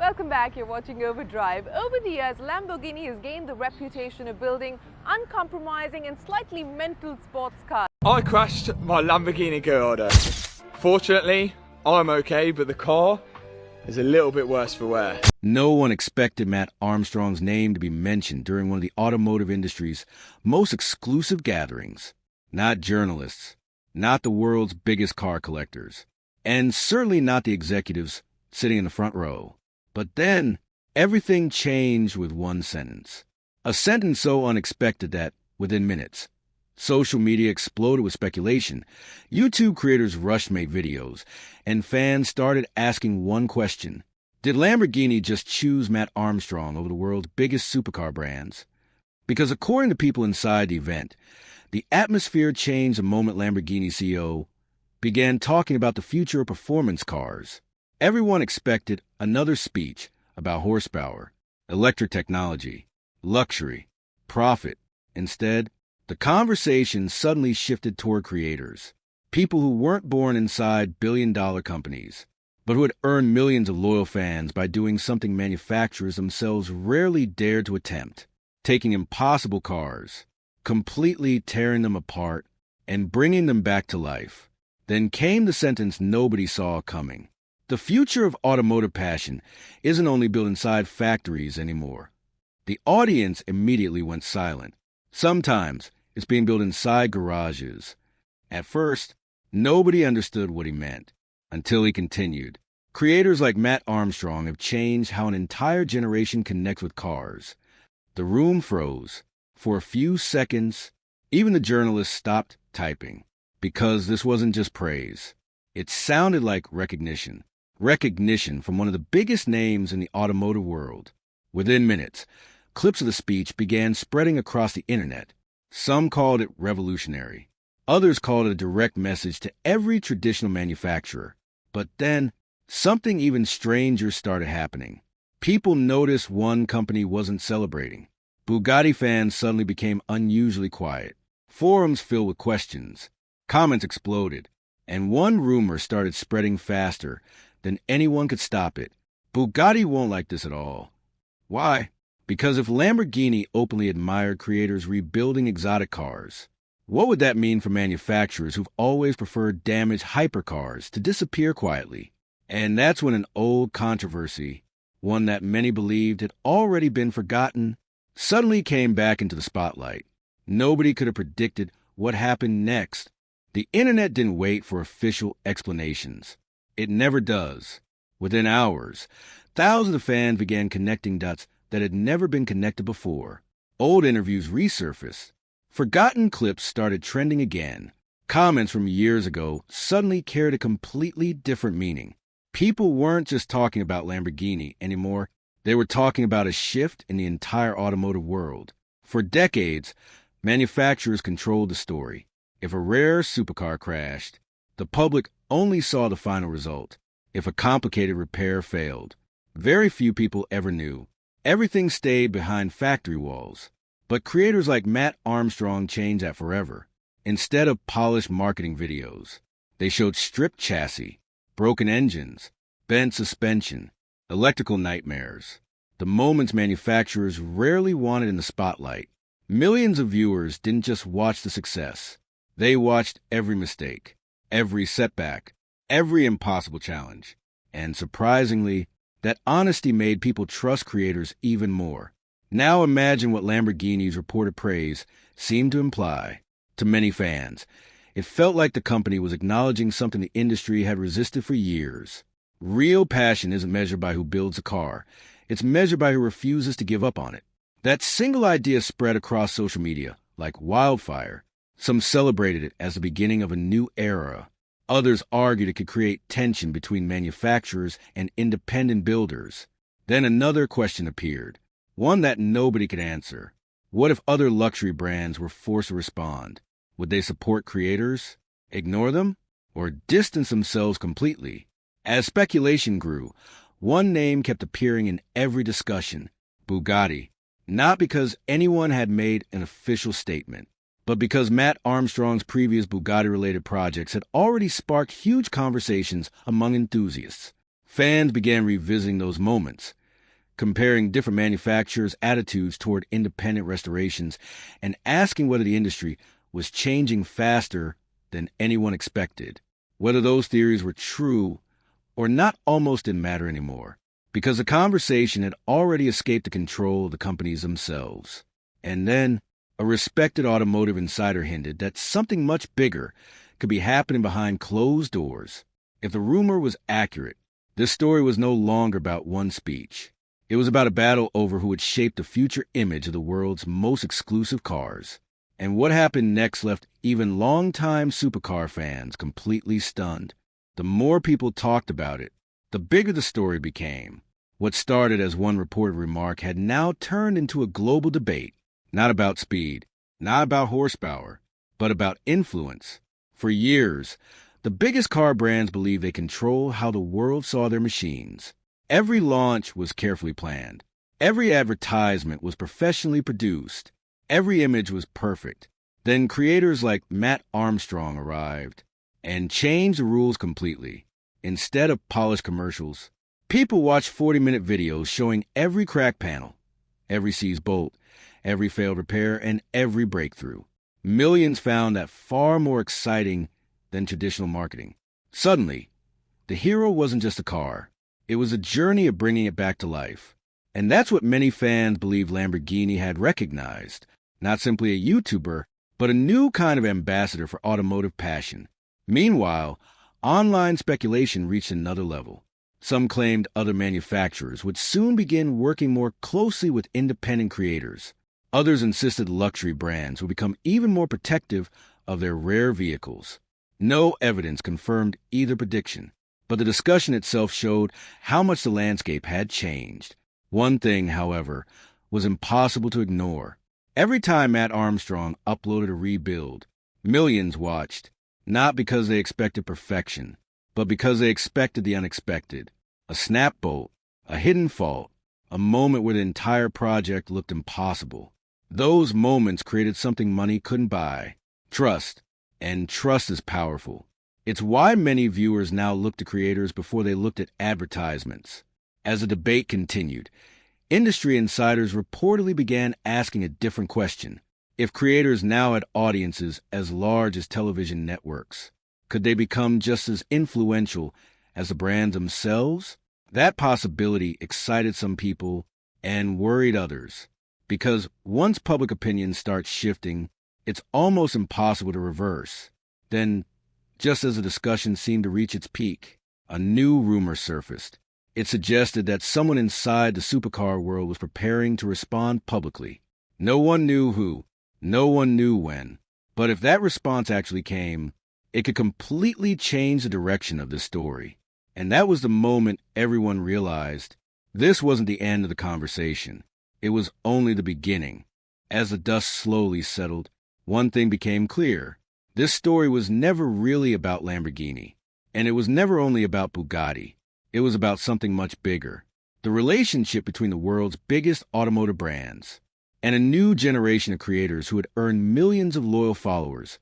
Welcome back, you're watching Overdrive. Over the years, Lamborghini has gained the reputation of building uncompromising and slightly mental sports cars. I crashed my Lamborghini Gallardo. Fortunately, I'm okay, but the car is a little bit worse for wear. No one expected Mat Armstrong's name to be mentioned during one of the automotive industry's most exclusive gatherings. Not journalists, not the world's biggest car collectors, and certainly not the executives sitting in the front row. But then, everything changed with one sentence. A sentence so unexpected that, within minutes, social media exploded with speculation. YouTube creators rushed to make videos, and fans started asking one question. Did Lamborghini just choose Mat Armstrong over the world's biggest supercar brands? Because according to people inside the event, the atmosphere changed the moment Lamborghini CEO began talking about the future of performance cars. Everyone expected another speech about horsepower, electric technology, luxury, profit. Instead, the conversation suddenly shifted toward creators, people who weren't born inside billion-dollar companies, but who had earned millions of loyal fans by doing something manufacturers themselves rarely dared to attempt, taking impossible cars, completely tearing them apart, and bringing them back to life. Then came the sentence nobody saw coming. The future of automotive passion isn't only built inside factories anymore. The audience immediately went silent. Sometimes it's being built inside garages. At first, nobody understood what he meant, until he continued. Creators like Mat Armstrong have changed how an entire generation connects with cars. The room froze. For a few seconds, even the journalists stopped typing, because this wasn't just praise. It sounded like recognition. Recognition from one of the biggest names in the automotive world. Within minutes, clips of the speech began spreading across the internet. Some called it revolutionary. Others called it a direct message to every traditional manufacturer. But then, something even stranger started happening. People noticed one company wasn't celebrating. Bugatti fans suddenly became unusually quiet. Forums filled with questions. Comments exploded. And one rumor started spreading faster than anyone could stop it. Bugatti won't like this at all. Why? Because if Lamborghini openly admired creators rebuilding exotic cars, what would that mean for manufacturers who've always preferred damaged hypercars to disappear quietly? And that's when an old controversy, one that many believed had already been forgotten, suddenly came back into the spotlight. Nobody could have predicted what happened next. The internet didn't wait for official explanations. It never does. Within hours, thousands of fans began connecting dots that had never been connected before. Old interviews resurfaced. Forgotten clips started trending again. Comments from years ago suddenly carried a completely different meaning. People weren't just talking about Lamborghini anymore. They were talking about a shift in the entire automotive world. For decades, manufacturers controlled the story. If a rare supercar crashed, the public only saw the final result. If a complicated repair failed, very few people ever knew. Everything stayed behind factory walls. But creators like Mat Armstrong changed that forever. Instead of polished marketing videos, they showed stripped chassis, broken engines, bent suspension, electrical nightmares. The moments manufacturers rarely wanted in the spotlight. Millions of viewers didn't just watch the success. They watched every mistake, every setback, every impossible challenge. And surprisingly, that honesty made people trust creators even more. Now imagine what Lamborghini's reported praise seemed to imply. To many fans, it felt like the company was acknowledging something the industry had resisted for years. Real passion isn't measured by who builds a car. It's measured by who refuses to give up on it. That single idea spread across social media like wildfire. Some celebrated it as the beginning of a new era. Others argued it could create tension between manufacturers and independent builders. Then another question appeared, one that nobody could answer. What if other luxury brands were forced to respond? Would they support creators, ignore them, or distance themselves completely? As speculation grew, one name kept appearing in every discussion, Bugatti. Not because anyone had made an official statement, but because Mat Armstrong's previous Bugatti-related projects had already sparked huge conversations among enthusiasts. Fans began revisiting those moments, comparing different manufacturers' attitudes toward independent restorations and asking whether the industry was changing faster than anyone expected. Whether those theories were true or not almost didn't matter anymore, because the conversation had already escaped the control of the companies themselves. And then, a respected automotive insider hinted that something much bigger could be happening behind closed doors. If the rumor was accurate, this story was no longer about one speech. It was about a battle over who would shape the future image of the world's most exclusive cars. And what happened next left even longtime supercar fans completely stunned. The more people talked about it, the bigger the story became. What started as one reported remark had now turned into a global debate, not about speed, not about horsepower, but about influence. For years, the biggest car brands believed they controlled how the world saw their machines. Every launch was carefully planned. Every advertisement was professionally produced. Every image was perfect. Then creators like Mat Armstrong arrived and changed the rules completely. Instead of polished commercials, people watched 40-minute videos showing every cracked panel, every seized bolt, every failed repair, and every breakthrough. Millions found that far more exciting than traditional marketing. Suddenly, the hero wasn't just a car. It was a journey of bringing it back to life. And that's what many fans believe Lamborghini had recognized. Not simply a YouTuber, but a new kind of ambassador for automotive passion. Meanwhile, online speculation reached another level. Some claimed other manufacturers would soon begin working more closely with independent creators. Others insisted luxury brands would become even more protective of their rare vehicles. No evidence confirmed either prediction, but the discussion itself showed how much the landscape had changed. One thing, however, was impossible to ignore. Every time Mat Armstrong uploaded a rebuild, millions watched, not because they expected perfection, but because they expected the unexpected. A snap bolt, a hidden fault, a moment where the entire project looked impossible. Those moments created something money couldn't buy: trust. And trust is powerful. It's why many viewers now look to creators before they looked at advertisements. As the debate continued, industry insiders reportedly began asking a different question. If creators now had audiences as large as television networks, could they become just as influential as the brands themselves? That possibility excited some people and worried others, because once public opinion starts shifting, it's almost impossible to reverse. Then, just as the discussion seemed to reach its peak, a new rumor surfaced. It suggested that someone inside the supercar world was preparing to respond publicly. No one knew who, no one knew when, but if that response actually came, it could completely change the direction of this story. And that was the moment everyone realized this wasn't the end of the conversation. It was only the beginning. As the dust slowly settled, one thing became clear. This story was never really about Lamborghini, and it was never only about Bugatti. It was about something much bigger: the relationship between the world's biggest automotive brands and a new generation of creators who had earned millions of loyal followers,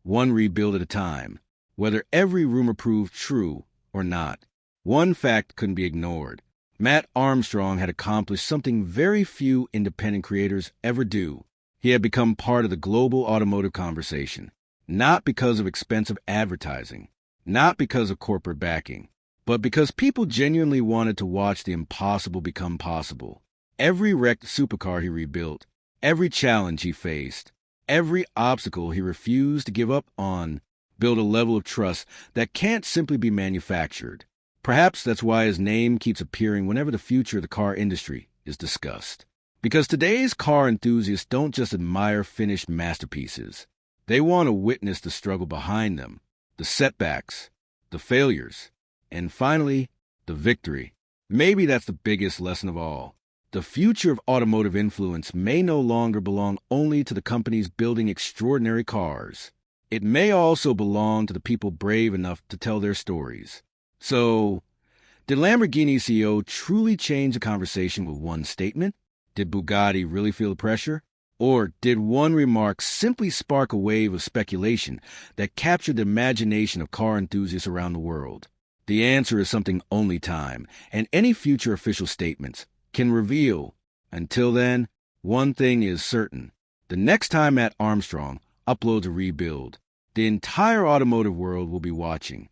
one rebuild at a time, whether every rumor proved true or not. One fact couldn't be ignored. Mat Armstrong had accomplished something very few independent creators ever do. He had become part of the global automotive conversation, not because of expensive advertising, not because of corporate backing, but because people genuinely wanted to watch the impossible become possible. Every wrecked supercar he rebuilt, every challenge he faced, every obstacle he refused to give up on, built a level of trust that can't simply be manufactured. Perhaps that's why his name keeps appearing whenever the future of the car industry is discussed. Because today's car enthusiasts don't just admire finished masterpieces. They want to witness the struggle behind them, the setbacks, the failures, and finally, the victory. Maybe that's the biggest lesson of all. The future of automotive influence may no longer belong only to the companies building extraordinary cars. It may also belong to the people brave enough to tell their stories. So, did Lamborghini CEO truly change the conversation with one statement? Did Bugatti really feel the pressure? Or did one remark simply spark a wave of speculation that captured the imagination of car enthusiasts around the world? The answer is something only time and any future official statements can reveal. Until then, one thing is certain. The next time Mat Armstrong uploads a rebuild, the entire automotive world will be watching.